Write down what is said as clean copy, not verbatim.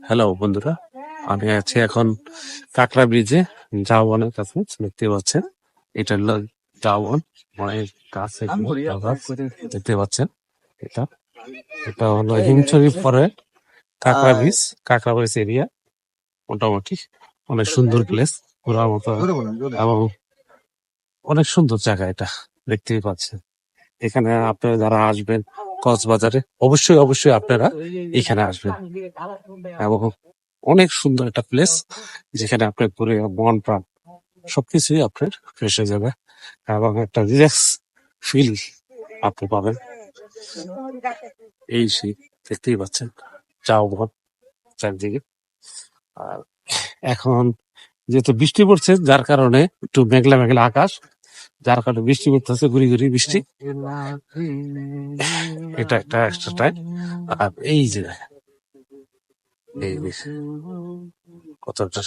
Hello বন্ধুরা, আমি আছি এখন কাঁকড়া ব্রিজে, ঝাউবনের কাছে। দেখতে পাচ্ছেন এটা হলো ঝাউবন, অনেক কাছে দেখতে পাচ্ছেন। এটা এটা হলো হিমছড়ি পরে কাঁকড়া ব্রিজ, কাঁকড়া ব্রিজ এরিয়া। মোটামুটি অনেক সুন্দর প্লেস, ঘোরার মতো এবং অনেক সুন্দর জায়গা। এটা দেখতেই পাচ্ছেন। এখানে আপনারা যারা আসবেন কক্সবাজারে, অবশ্যই অবশ্যই আপনারা এখানে আসবেন এবং অনেক সুন্দর একটা প্লেস, যেখানে আপনার ঘুরে মন প্রাণ সবকিছুই আপনার ফ্রেশ হয়ে যাবে এবং একটা রিল্যাক্স ফিল আপনি পাবেন। এই সেই দেখতেই পাচ্ছেন চারদিকে চারদিকে। আর এখন যেহেতু বৃষ্টি পড়ছে, যার কারণে একটু মেঘলা মেঘলা আকাশ, যার কারণে বৃষ্টি পড়তেছে, গুড়ি গুড়ি বৃষ্টি। এটা একটা এক্সট্রা টাইম। আর এই যে এই যে কতটা